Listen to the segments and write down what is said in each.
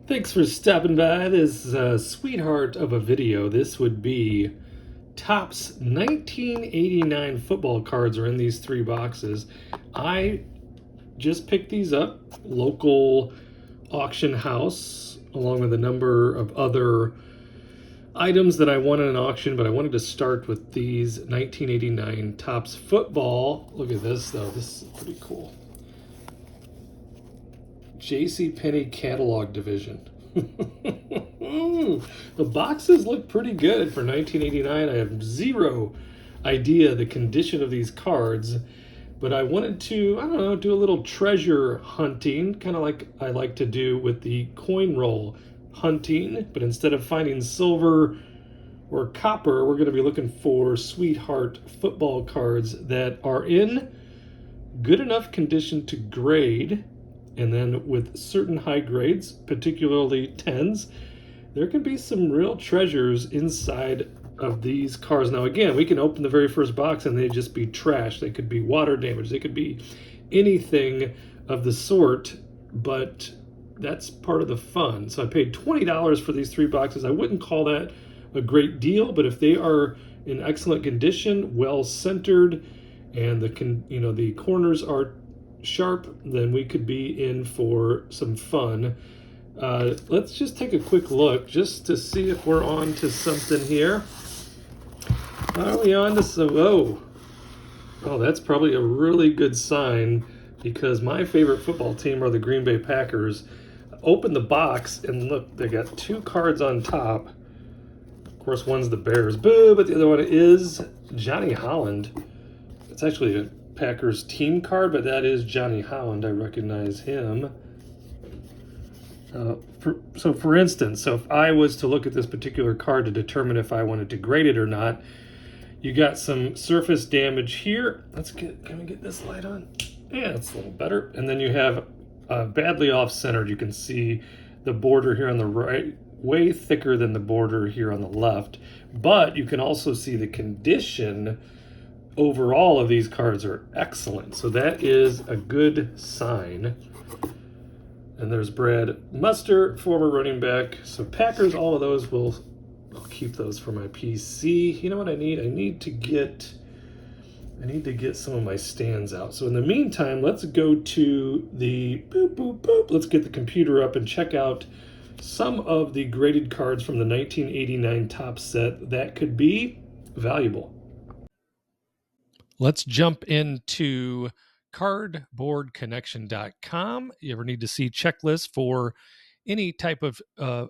Thanks for stopping by this sweetheart of a video. This would be Topps 1989 football cards are in these three boxes. I just picked these up, local auction house, along with a number of other items that I won in an auction, but I wanted to start with these 1989 Topps football. Look at this though, this is pretty cool. JCPenney catalog division. The boxes look pretty good for 1989. I have zero idea the condition of these cards, but I wanted to, I don't know, do a little treasure hunting, kind of like I like to do with the coin roll hunting, but instead of finding silver or copper, we're going to be looking for sweetheart football cards that are in good enough condition to grade. And then with certain high grades, particularly 10s, there can be some real treasures inside of these cards. Now, again, we can open the very first box and they'd just be trash. They could be water damage. They could be anything of the sort, but that's part of the fun. So I paid $20 for these three boxes. I wouldn't call that a great deal, but if they are in excellent condition, well centered, and the corners are sharp, then we could be in for some fun. Let's just take a quick look just to see if we're on to something here. Are we on to some? Oh, that's probably a really good sign, because my favorite football team are the Green Bay Packers. Open the box and look, they got two cards on top. Of course, one's the Bears, boo, but the other one is Johnny Holland. It's actually a Packers team card, but that is Johnny Holland. I recognize him. For instance, if I was to look at this particular card to determine if I wanted to grade it or not, you got some surface damage here. Can we get this light on? Yeah, it's a little better. And then you have badly off-centered. You can see the border here on the right, way thicker than the border here on the left. But you can also see the condition overall of these cards are excellent. So that is a good sign. And there's Brad Muster, former running back. So Packers, all of those I'll keep those for my PC. You know what I need? I need to get some of my stands out. So in the meantime, let's go to the Let's get the computer up and check out some of the graded cards from the 1989 Topps set that could be valuable. Let's jump into cardboardconnection.com. You ever need to see checklists for any type of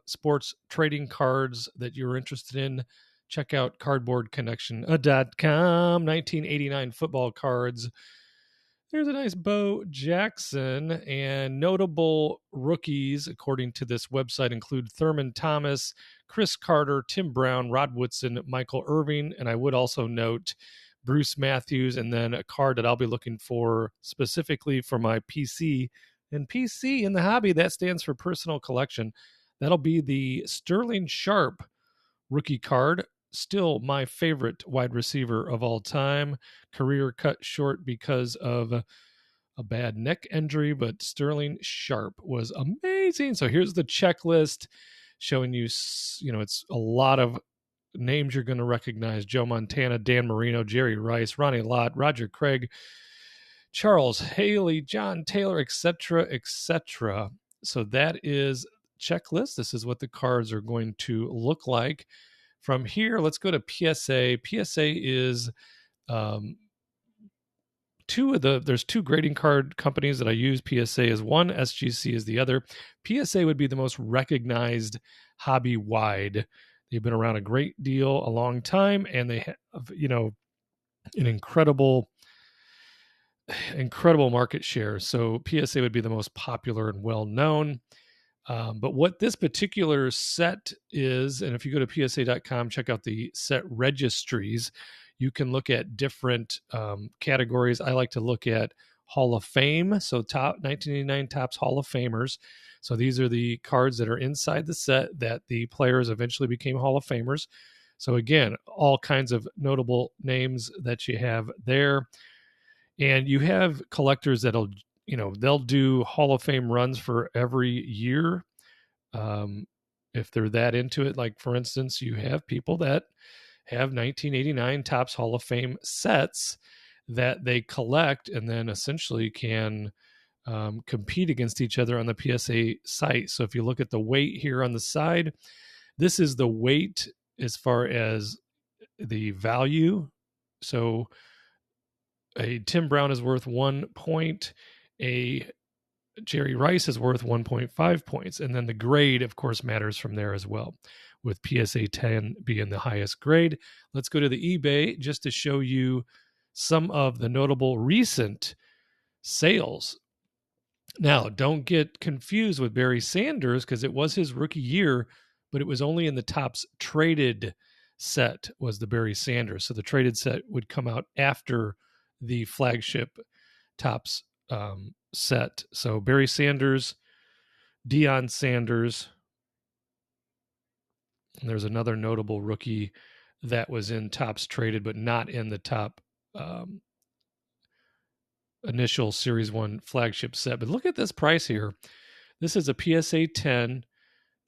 sports trading cards that you're interested in? Check out cardboardconnection.com. 1989 football cards. There's a nice Bo Jackson, and notable rookies, according to this website, include Thurman Thomas, Chris Carter, Tim Brown, Rod Woodson, Michael Irving, and I would also note Bruce Matthews, and then a card that I'll be looking for specifically for my PC. And PC in the hobby, that stands for personal collection. That'll be the Sterling Sharp rookie card. Still my favorite wide receiver of all time. Career cut short because of a bad neck injury, but Sterling Sharp was amazing. So here's the checklist showing you, it's a lot of names you're going to recognize: Joe Montana, Dan Marino, Jerry Rice, Ronnie Lott, Roger Craig, Charles Haley, John Taylor, etc., etc. So that is checklist. This is what the cards are going to look like. From here, let's go to PSA. PSA is there's two grading card companies that I use. PSA is one, SGC is the other. PSA would be the most recognized hobby-wide. They've been around a great deal, a long time, and they have, an incredible market share. So PSA would be the most popular and well-known. But what this particular set is, and if you go to psa.com, check out the set registries, you can look at different categories. I like to look at Hall of Fame, so top 1989 Topps Hall of Famers. So these are the cards that are inside the set that the players eventually became Hall of Famers. So again, all kinds of notable names that you have there. And you have collectors that'll, they'll do Hall of Fame runs for every year. if they're that into it. Like, for instance, you have people that have 1989 Topps Hall of Fame sets that they collect and then essentially can compete against each other on the PSA site. So if you look at the weight here on the side, this is the weight as far as the value. So a Tim Brown is worth 1 point, a Jerry Rice is worth 1.5 points. And then the grade, of course, matters from there as well, with PSA 10 being the highest grade. Let's go to the eBay just to show you some of the notable recent sales. Now, don't get confused with Barry Sanders, because it was his rookie year, but it was only in the Topps traded set was the Barry Sanders. So the traded set would come out after the flagship Topps set. So Barry Sanders, Deion Sanders, and there's another notable rookie that was in Topps traded, but not in the top initial Series 1 flagship set. But look at this price here. This is a PSA 10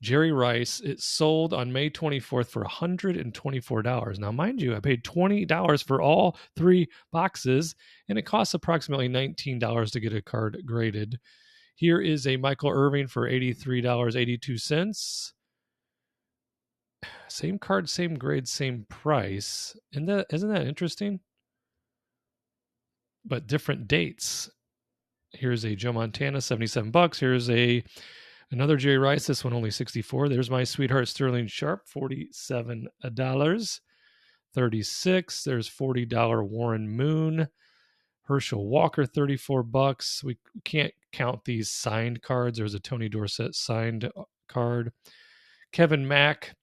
Jerry Rice. It sold on May 24th for $124. Now, mind you, I paid $20 for all 3 boxes, and it costs approximately $19 to get a card graded. Here is a Michael Irvin for $83.82. Same card, same grade, same price. Isn't that interesting? But different dates. Here's a Joe Montana, $77. Here's another Jerry Rice. This one only $64. There's my sweetheart Sterling Sharp, $47. $36. There's $40 Warren Moon. Herschel Walker, $34. We can't count these signed cards. There's a Tony Dorsett signed card. Kevin Mack,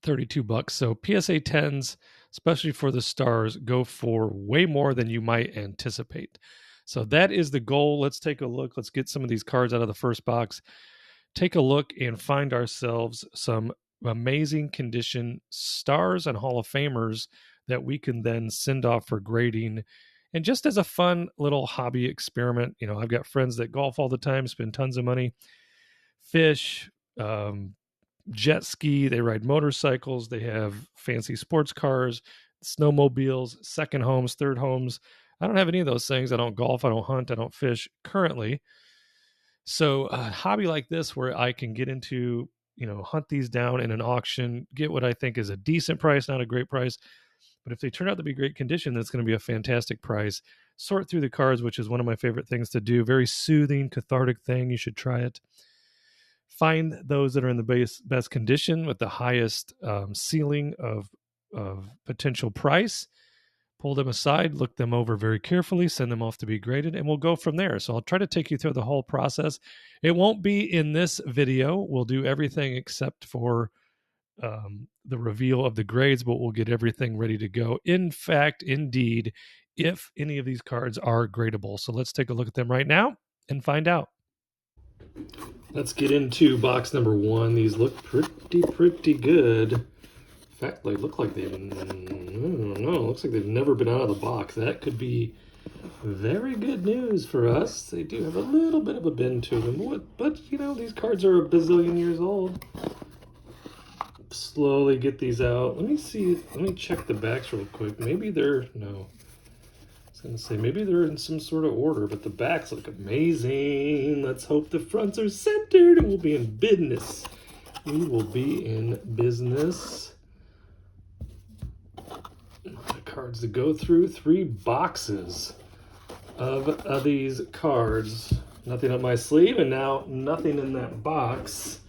$32. So PSA 10s, especially for the stars, go for way more than you might anticipate. So that is the goal. Let's take a look. Let's get some of these cards out of the first box. Take a look and find ourselves some amazing condition stars and Hall of Famers that we can then send off for grading. And just as a fun little hobby experiment, I've got friends that golf all the time, spend tons of money, fish, jet ski, they ride motorcycles, they have fancy sports cars, snowmobiles, second homes, third homes. I don't have any of those things. I don't golf, I don't hunt, I don't fish currently. So a hobby like this where I can get into, hunt these down in an auction, get what I think is a decent price, not a great price. But if they turn out to be great condition, then it's going to be a fantastic price. Sort through the cards, which is one of my favorite things to do. Very soothing, cathartic thing. You should try it. Find those that are in the best condition with the highest ceiling of potential price. Pull them aside, look them over very carefully, send them off to be graded, and we'll go from there. So I'll try to take you through the whole process. It won't be in this video. We'll do everything except for the reveal of the grades, but we'll get everything ready to go. In fact, indeed, if any of these cards are gradable. So let's take a look at them right now and find out. Let's get into box number 1. These look pretty good. In fact, they look like looks like they've never been out of the box. That could be very good news for us. They do have a little bit of a bend to them, but these cards are a bazillion years old. Slowly get these out. Let me check the backs real quick. Maybe they're in some sort of order, but the backs look amazing. Let's hope the fronts are centered and we'll be in business. We will be in business. The cards to go through. 3 boxes of these cards. Nothing up my sleeve, and now nothing in that box.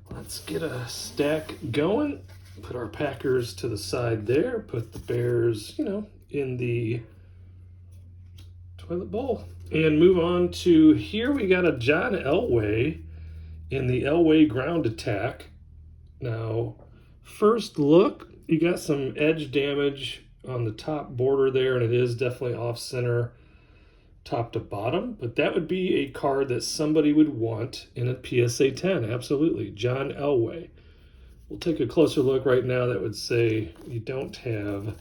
Let's get a stack going. Put our Packers to the side there. Put the Bears, in the toilet bowl. And move on to here. We got a John Elway in the Elway ground attack. Now, first look, you got some edge damage on the top border there, and it is definitely off center top to bottom, but that would be a card that somebody would want in a PSA 10. Absolutely. John Elway. We'll take a closer look right now. That would say you don't have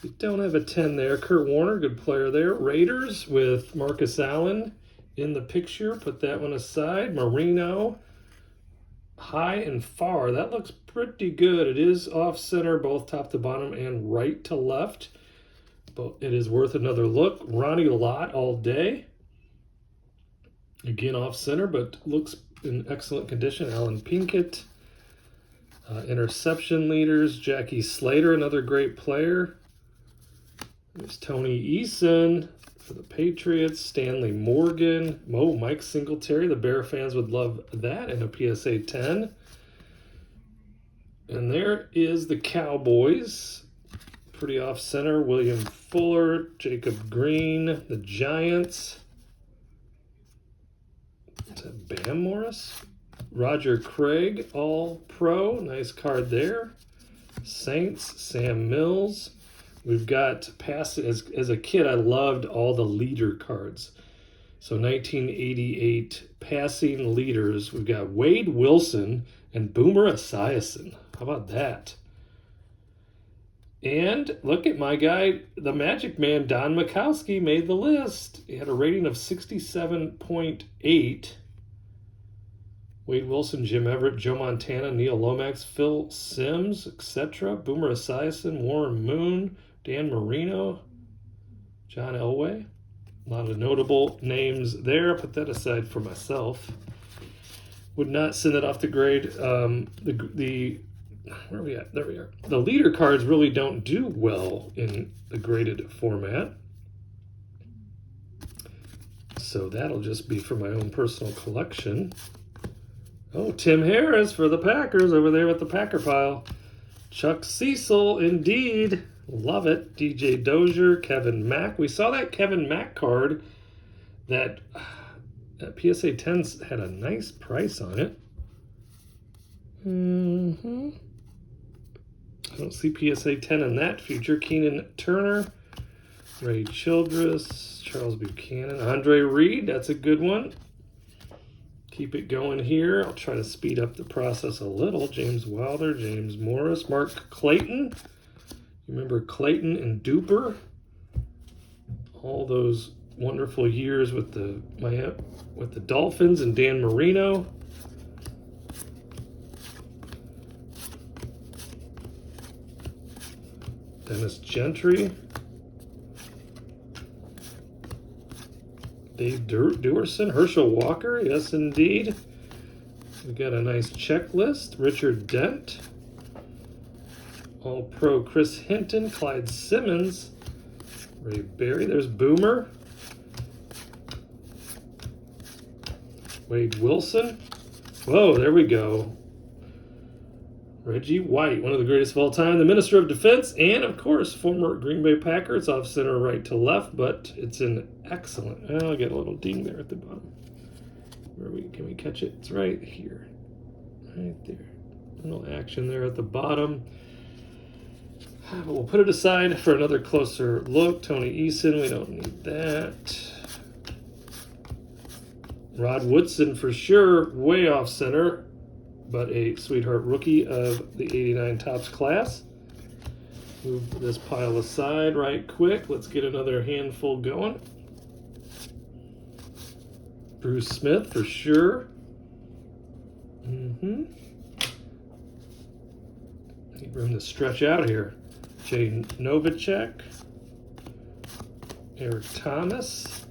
a 10 there. Kurt Warner, good player there. Raiders with Marcus Allen in the picture. Put that one aside. Marino, high and far. That looks pretty good. It is off center, both top to bottom and right to left. But it is worth another look. Ronnie Lott all day. Again, off center, but looks in excellent condition. Alan Pinkett. Interception leaders. Jackie Slater, another great player. There's Tony Eason for the Patriots. Stanley Morgan. Mike Singletary. The Bear fans would love that in a PSA 10. And there is the Cowboys. Pretty off center. William Fuller. Jacob Green. The Giants. Is that Bam Morris? Roger Craig, all pro. Nice card there. Saints, Sam Mills. We've got past, as a kid, I loved all the leader cards. So 1988 passing leaders. We've got Wade Wilson and Boomer Esiason. How about that? And look at my guy, the Magic Man, Don Mikowski, made the list. He had a rating of 67.8. Wade Wilson, Jim Everett, Joe Montana, Neil Lomax, Phil Simms, etc. Boomer Esiason, Warren Moon, Dan Marino, John Elway. A lot of notable names there. Put that aside for myself. Would not send it off the grade. Where are we at? There we are. The leader cards really don't do well in the graded format. So that'll just be for my own personal collection. Oh, Tim Harris for the Packers over there with the Packer pile. Chuck Cecil, indeed. Love it. DJ Dozier, Kevin Mack. We saw that Kevin Mack card that PSA 10s had a nice price on it. I don't see PSA 10 in that future. Keenan Turner, Ray Childress, Charles Buchanan, Andre Reed. That's a good one. Keep it going here. I'll try to speed up the process a little. James Wilder, James Morris, Mark Clayton. You remember Clayton and Duper? All those wonderful years with the Dolphins and Dan Marino. Dennis Gentry. Dave Dewerson, Herschel Walker, yes indeed. We got a nice checklist. Richard Dent, All-Pro Chris Hinton, Clyde Simmons, Ray Berry. There's Boomer, Wade Wilson. Whoa, there we go. Reggie White, one of the greatest of all time, the Minister of Defense, and of course, former Green Bay Packer. It's off center, right to left, but it's an excellent. I'll get a little ding there at the bottom. Can we catch it? It's right here, right there. A little action there at the bottom. But we'll put it aside for another closer look. Tony Eason, we don't need that. Rod Woodson for sure, way off center, but a sweetheart rookie of the 89 Topps class. Move this pile aside right quick. Let's get another handful going. Bruce Smith for sure. Need room to stretch out here. Jay Novacek. Eric Thomas.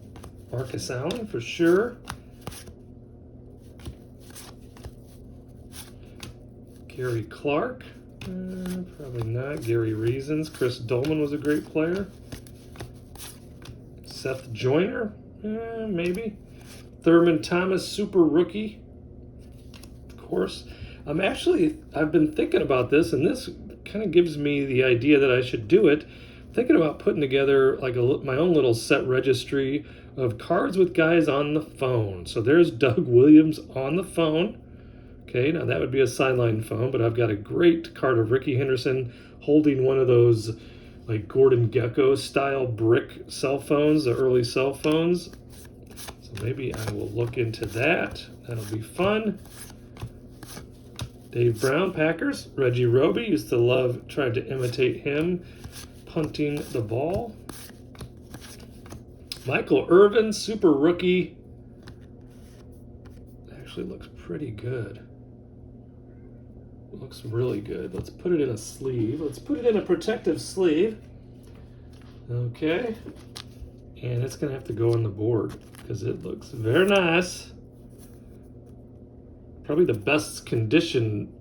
Marcus Allen for sure. Gary Clark, probably not. Gary Reasons. Chris Dolman was a great player. Seth Joyner, maybe. Thurman Thomas, super rookie, of course. I've been thinking about this, and this kind of gives me the idea that I should do it. I'm thinking about putting together like my own little set registry of cards with guys on the phone. So there's Doug Williams on the phone. Okay, now that would be a sideline phone, but I've got a great card of Ricky Henderson holding one of those like Gordon Gekko style brick cell phones, the early cell phones. So maybe I will look into that. That'll be fun. Dave Brown, Packers. Reggie Roby, used to love trying to imitate him, punting the ball. Michael Irvin, super rookie. actually looks pretty good. Looks really good. Let's put it in a sleeve. Let's put it in a protective sleeve. Okay. And it's going to have to go on the board because it looks very nice. Probably the best condition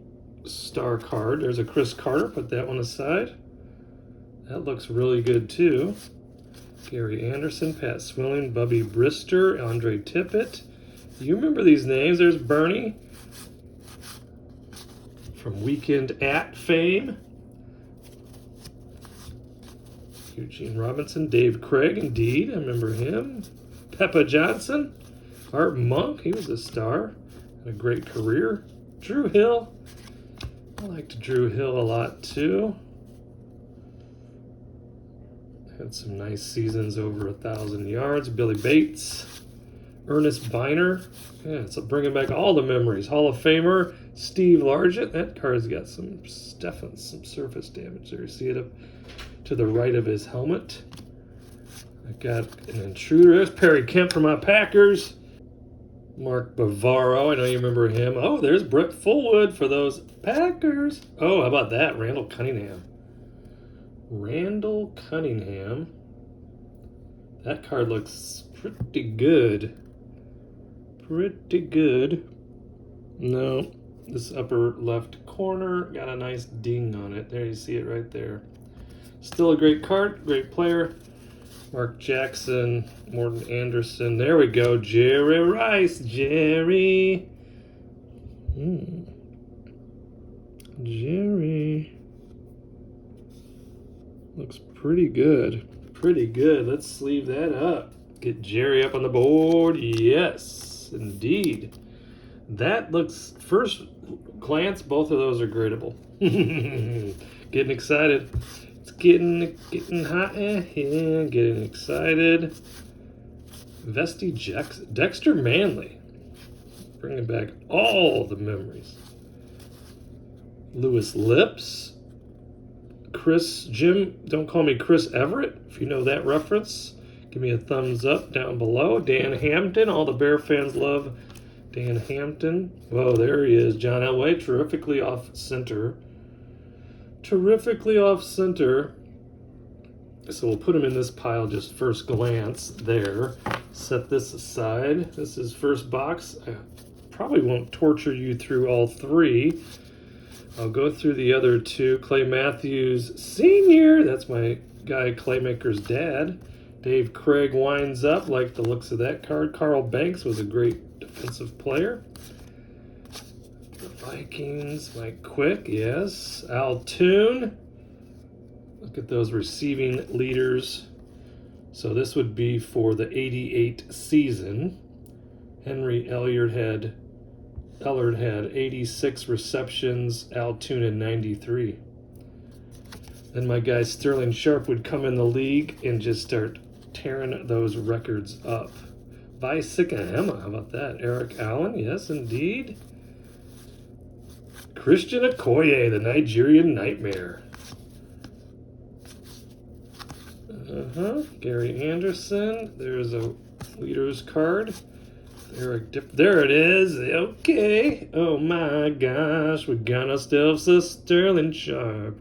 star card. There's a Chris Carter. Put that one aside. That looks really good too. Gary Anderson, Pat Swilling, Bubby Brister, Andre Tippett. You remember these names. There's Bernie from Weekend at fame. Eugene Robinson, Dave Craig, indeed, I remember him. Peppa Johnson, Art Monk, he was a star, had a great career. Drew Hill, I liked Drew Hill a lot too. Had some nice seasons over 1,000 yards. Billy Bates, Ernest Biner, yeah, so bringing back all the memories. Hall of Famer Steve Largent, that card's got some surface damage there. You see it up to the right of his helmet. I got an intruder. There's Perry Kemp for my Packers. Mark Bavaro, I know you remember him. Oh, there's Brett Fullwood for those Packers. Oh, how about that? Randall Cunningham. Randall Cunningham. That card looks pretty good. Pretty good. No, this upper left corner got a nice ding on it. There, you see it right there. Still a great card, great player. Mark Jackson, Morton Anderson. There we go. Jerry Rice. Jerry. Jerry. Looks pretty good. Pretty good. Let's sleeve that up. Get Jerry up on the board. Yes, indeed. That looks, first glance, both of those are gradable. Getting excited. It's getting hot in here. Getting excited. Vesty Dexter Manley. Bringing back all the memories. Lewis Lips. Jim, don't call me Chris Everett. If you know that reference, give me a thumbs up down below. Dan Hampton. All the Bear fans love Dan Hampton. Whoa, there he is. John Elway, terrifically off center. Terrifically off center. So we'll put him in this pile just first glance there. Set this aside. This is first box. I probably won't torture you through all three. I'll go through the other two. Clay Matthews Sr., that's my guy Claymaker's dad. Dave Craig winds up, like the looks of that card. Carl Banks was a great defensive player. The Vikings, Mike Quick, yes. Al Toon. Look at those receiving leaders. So this would be for the 88 season. Henry Ellard had 86 receptions, Al Toon had 93. Then my guy Sterling Sharp would come in the league and just start tearing those records up. Vi Sikahema, how about that? Eric Allen, yes indeed. Christian Okoye, the Nigerian Nightmare. Gary Anderson, there's a leader's card. There it is. Okay. Oh my gosh, we're gonna still see Sterling Sharp.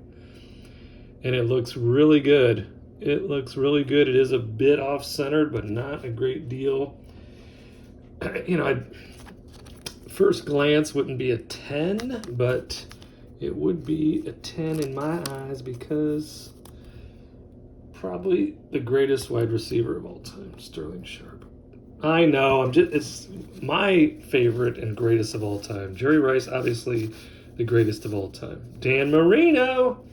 And it looks really good. It looks really good. It is a bit off-centered, but not a great deal. You know, first glance wouldn't be a 10, but it would be a 10 in my eyes because probably the greatest wide receiver of all time, Sterling Sharp. I know, it's my favorite and greatest of all time. Jerry Rice, obviously the greatest of all time. Dan Marino.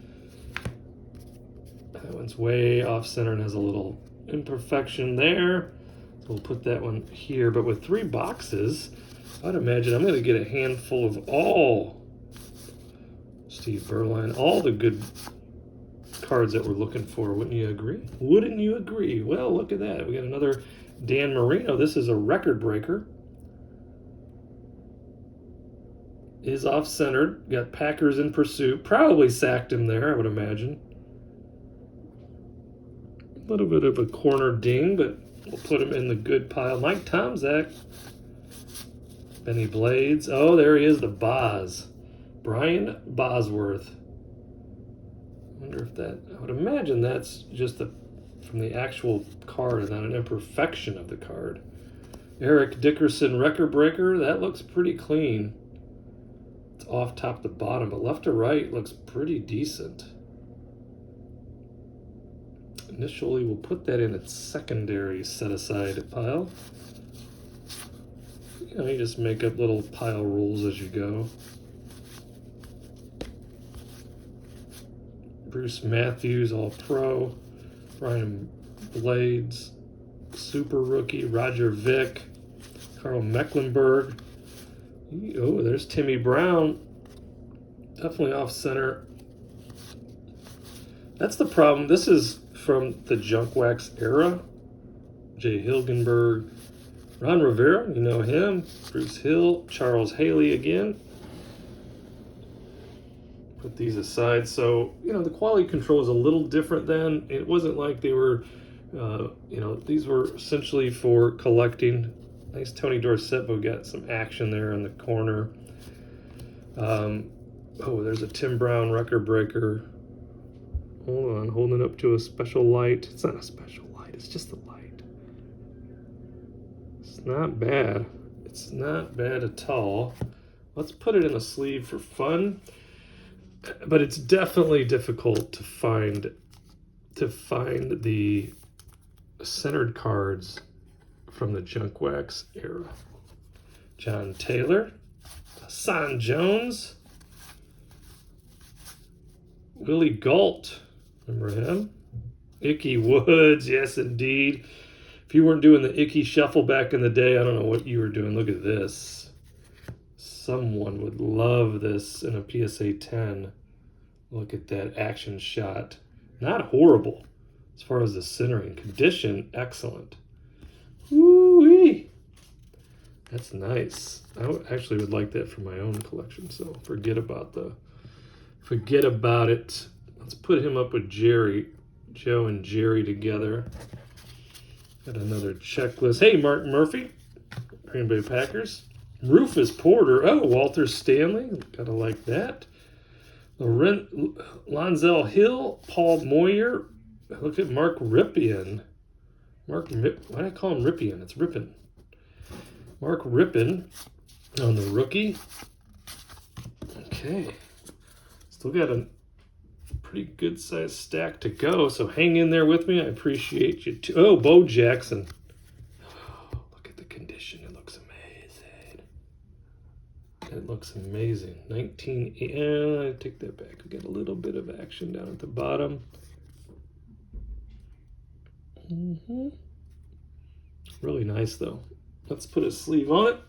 That one's way off center and has a little imperfection there. So we'll put that one here. But with 3 boxes, I'd imagine I'm going to get a handful of all Steve Berline, all the good cards that we're looking for. Wouldn't you agree? Wouldn't you agree? Well, look at that. We got another Dan Marino. This is a record breaker. Is off-centered. Got Packers in pursuit. Probably sacked him there, I would imagine. A little bit of a corner ding, but we'll put him in the good pile. Mike Tomczak. Benny Blades. Oh, there he is, the Boz. Brian Bosworth. I wonder if that, I would imagine that's just from the actual card and not an imperfection of the card. Eric Dickerson Record Breaker. That looks pretty clean. It's off top to bottom, but left to right looks pretty decent. Initially, we'll put that in its secondary set-aside pile. You know, you just make up little pile rules as you go. Bruce Matthews, All-Pro. Brian Blades, Super Rookie. Roger Vick. Carl Mecklenburg. Oh, there's Timmy Brown. Definitely off-center. That's the problem. This is from the junk wax era. Jay Hilgenberg. Ron Rivera, you know him. Bruce Hill. Charles Haley again. Put these aside. So, you know, the quality control is a little different then. It wasn't like they were, you know, these were essentially for collecting. Nice Tony Dorsett, but we got some action there in the corner. Oh, there's a Tim Brown record breaker. Hold on, holding it up to a special light. It's not a special light, it's just a light. It's not bad. It's not bad at all. Let's put it in a sleeve for fun. But it's definitely difficult to find the centered cards from the junk wax era. John Taylor, Son Jones, Willie Galt, remember him? Icky Woods, yes indeed. If you weren't doing the Icky Shuffle back in the day, I don't know what you were doing. Look at this. Someone would love this in a PSA 10. Look at that action shot. Not horrible as far as the centering. Condition, excellent. Woo-wee. That's nice. I actually would like that for my own collection, so forget about it. Let's put him up with Jerry. Joe and Jerry together. Got another checklist. Hey, Mark Murphy, Green Bay Packers. Rufus Porter. Oh, Walter Stanley. Gotta like that. Lonzel Hill. Paul Moyer. Look at Mark Ripien. Why do I call him Ripien? It's Rippin. Mark Rippin on the rookie. Okay. Still got a pretty good sized stack to go, so hang in there with me. I appreciate you too. Oh, Bo Jackson. Oh, look at the condition. It looks amazing. It looks amazing. I take that back. We got a little bit of action down at the bottom. Really nice though. Let's put a sleeve on it.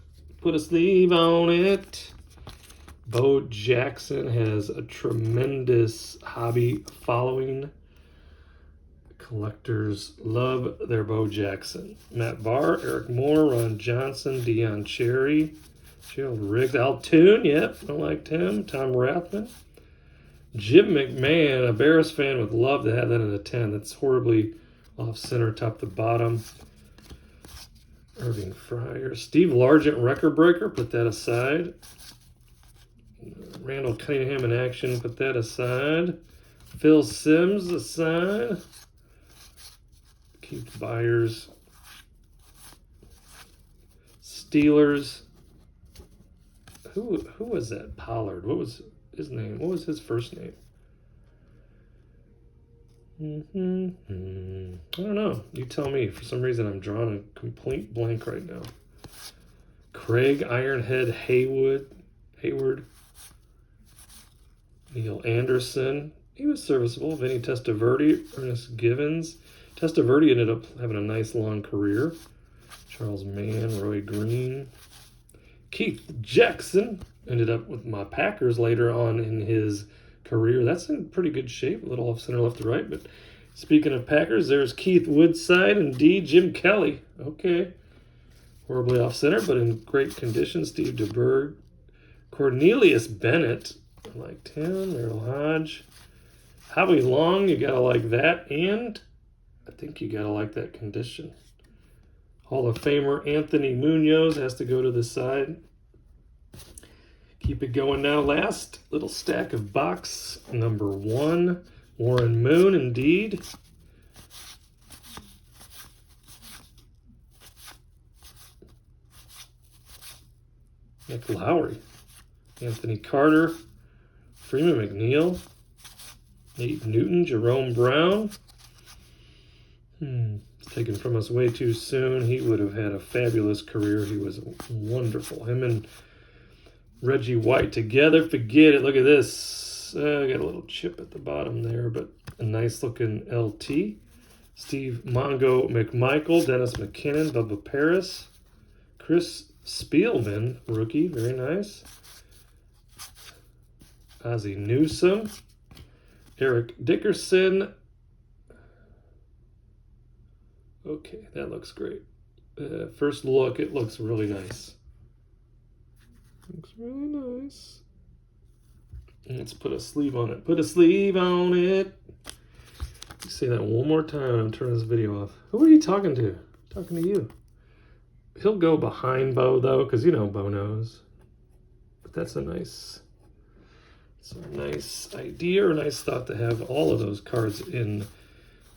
Put a sleeve on it. Bo Jackson has a tremendous hobby following. Collectors love their Bo Jackson. Matt Barr, Eric Moore, Ron Johnson, Deion Cherry, Gerald Riggs, Al Toon, yep, I liked him. Tom Rathman. Jim McMahon, a Bears fan, would love to have that in a 10. That's horribly off center, top to bottom. Irving Fryer. Steve Largent, record breaker, put that aside. Randall Cunningham in action, put that aside. Phil Simms aside. Keith Byers. Steelers. Who was that? Pollard. What was his name? What was his first name? I don't know. You tell me. For some reason, I'm drawing a complete blank right now. Craig Ironhead Hayward. Neil Anderson. He was serviceable. Vinny Testaverde. Ernest Givens. Testaverde ended up having a nice long career. Charles Mann. Roy Green. Keith Jackson ended up with my Packers later on in his career. That's in pretty good shape. A little off center left to right. But speaking of Packers, there's Keith Woodside and Jim Kelly. Okay. Horribly off center, but in great condition. Steve DeBerg. Cornelius Bennett. I liked him. Merrill Hodge. Howie Long. You got to like that. And I think you got to like that condition. Hall of Famer Anthony Munoz has to go to the side. Keep it going now. Last little stack of box number 1. Warren Moon, indeed. Nick Lowry, Anthony Carter, Freeman McNeil, Nate Newton, Jerome Brown. Taken from us way too soon. He would have had a fabulous career. He was wonderful. Him and Reggie White together, forget it. Look at this. I got a little chip at the bottom there, but a nice looking LT. Steve Mongo McMichael, Dennis McKinnon, Bubba Paris, Chris Spielman, rookie, very nice. Ozzie Newsome, Eric Dickerson. Okay, that looks great. First look, it looks really nice. Looks really nice. Let's put a sleeve on it. Put a sleeve on it. Say that one more time. I'm turning this video off. Who are you talking to? I'm talking to you. He'll go behind Bo though, because you know Bo knows. But that's a nice idea or a nice thought to have all of those cards in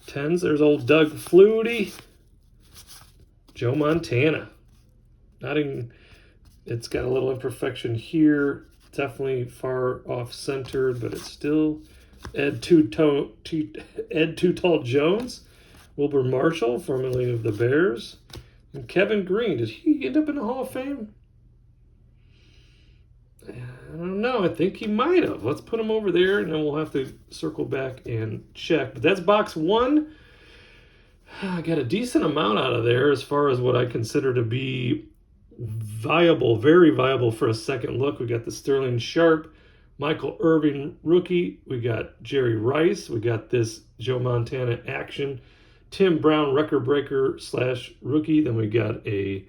10s. There's old Doug Flutie. Joe Montana. It's got a little imperfection here. Definitely far off centered, but it's still Ed Too Tall Jones. Wilbur Marshall, formerly of the Bears. And Kevin Green. Did he end up in the Hall of Fame? I don't know. I think he might have. Let's put him over there, and then we'll have to circle back and check. But that's box 1. I got a decent amount out of there as far as what I consider to be viable, very viable for a second look. We got the Sterling Sharp, Michael Irvin rookie. We got Jerry Rice. We got this Joe Montana action. Tim Brown record breaker / rookie. Then we got a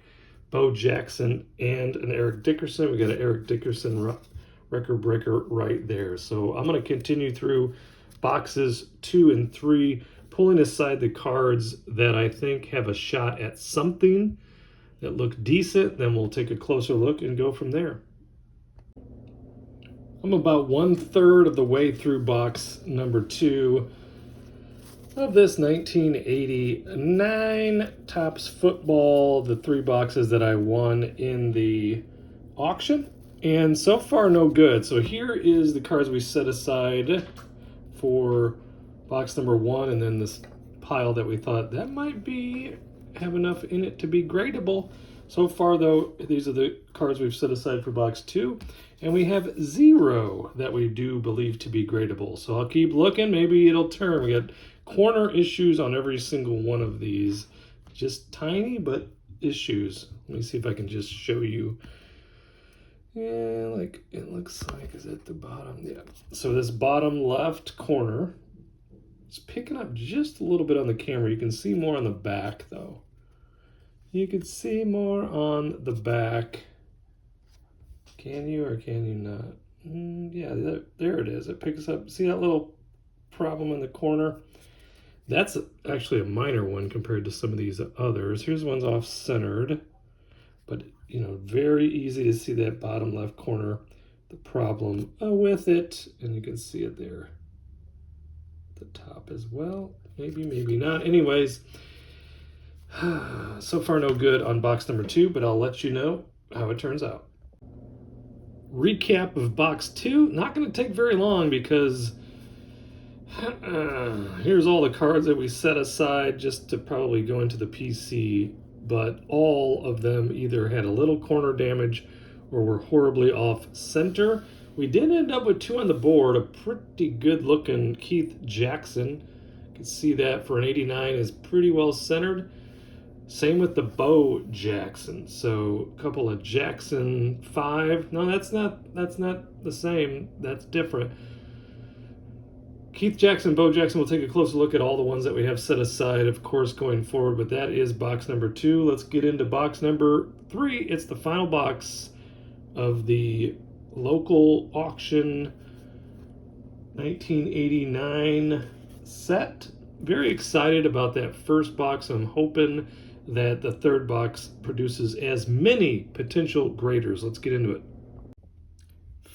Bo Jackson and an Eric Dickerson. We got an Eric Dickerson record breaker right there. So I'm going to continue through boxes 2 and 3, pulling aside the cards that I think have a shot at something that look decent. Then we'll take a closer look and go from there. I'm about 1/3 of the way through box number 2 of this 1989 Topps Football, the 3 boxes that I won in the auction. And so far, no good. So here is the cards we set aside for box number 1, and then this pile that we thought that might have enough in it to be gradable. So far, though, these are the cards we've set aside for box 2, and we have 0 that we do believe to be gradable. So I'll keep looking. Maybe it'll turn. We got corner issues on every single one of these. Just tiny, but issues. Let me see if I can just show you. Yeah, like it looks like is at the bottom. Yeah. So this bottom left corner, it's picking up just a little bit on the camera. You can see more on the back, though. You can see more on the back. Can you or can you not? Yeah, there it is. It picks up. See that little problem in the corner? That's actually a minor one compared to some of these others. Here's one's off-centered, but you know, very easy to see that bottom left corner, the problem with it, and you can see it there. The top as well. Maybe, maybe not. Anyways, so far no good on box number 2, but I'll let you know how it turns out. Recap of box 2. Not going to take very long because here's all the cards that we set aside just to probably go into the PC, but all of them either had a little corner damage or were horribly off center. We did end up with 2 on the board. A pretty good looking Keith Jackson. You can see that for an 89 is pretty well centered. Same with the Bo Jackson. So a couple of Jackson 5. No, that's not the same. That's different. Keith Jackson, Bo Jackson, we'll take a closer look at all the ones that we have set aside, of course, going forward, but that is box number 2. Let's get into box number 3. It's the final box of the local auction 1989 set. Very excited about that first box. I'm hoping that the third box produces as many potential graders. Let's get into it.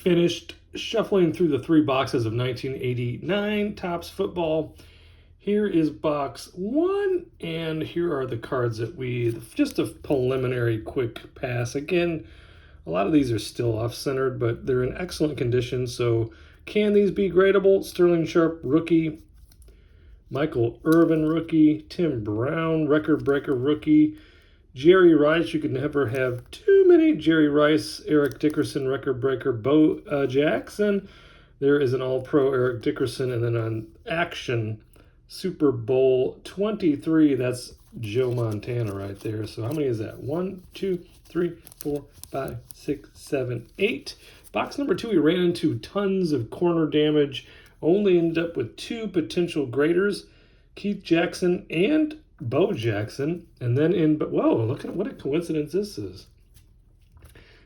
finished shuffling through the 3 boxes of 1989 Topps football. Here is box 1, and here are the cards that just a preliminary quick pass. Again, a lot of these are still off-centered, but they're in excellent condition, so can these be gradable? Sterling Sharp, rookie. Michael Irvin, rookie. Tim Brown, record breaker, rookie. Jerry Rice, you can never have too many. Jerry Rice, Eric Dickerson, record breaker. Bo Jackson, there is an all-pro Eric Dickerson. And then on action, Super Bowl 23, that's Joe Montana right there. So how many is that? 1, 2, 3, 4, 5, 6, 7, 8. Box number 2, we ran into tons of corner damage. Only ended up with 2 potential graders, Keith Jackson and Bo Jackson. And then whoa, look at what a coincidence this is.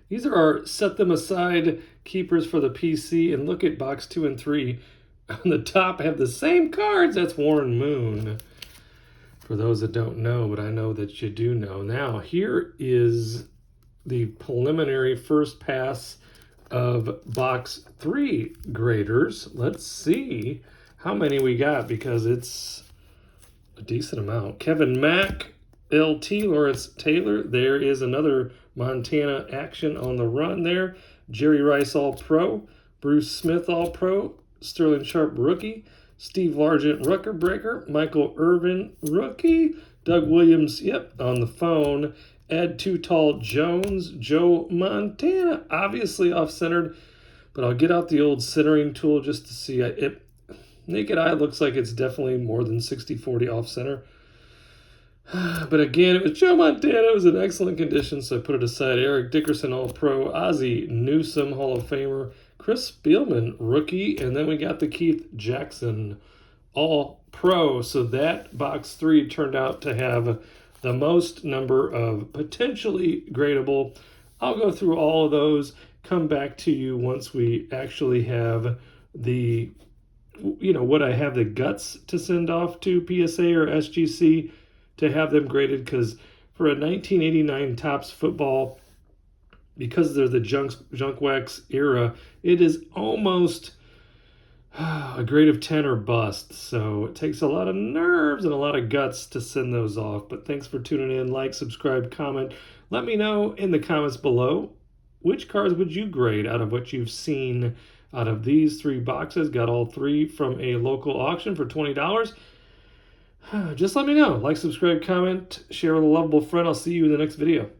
These are our set them aside keepers for the PC. And look at box 2 and 3. On the top have the same cards. That's Warren Moon. For those that don't know, but I know that you do know. Now, here is the preliminary first pass of box 3 graders. Let's see how many we got, because it's a decent amount. Kevin Mack, LT, Lawrence Taylor. There is another Montana action on the run there. Jerry Rice, All-Pro. Bruce Smith, All-Pro. Sterling Sharp, rookie. Steve Largent, record breaker. Michael Irvin, rookie. Doug Williams, on the phone. Ed Too Tall Jones, Joe Montana, obviously off-centered, but I'll get out the old centering tool just to see. Naked eye looks like it's definitely more than 60-40 off-center. But again, it was Joe Montana. It was in excellent condition, so I put it aside. Eric Dickerson, All-Pro. Ozzie Newsome, Hall of Famer. Chris Spielman, rookie. And then we got the Keith Jackson, All-Pro. So that box 3 turned out to have the most number of potentially gradable. I'll go through all of those, come back to you once we actually have the, what I have the guts to send off to PSA or SGC to have them graded, because for a 1989 Topps football, because they're the junk wax era, it is almost a grade of 10 or bust. So it takes a lot of nerves and a lot of guts to send those off. But thanks for tuning in. Like, subscribe, comment. Let me know in the comments below, which cards would you grade out of what you've seen out of these 3 boxes? Got all 3 from a local auction for $20. Just let me know. Like, subscribe, comment, share with a lovable friend. I'll see you in the next video.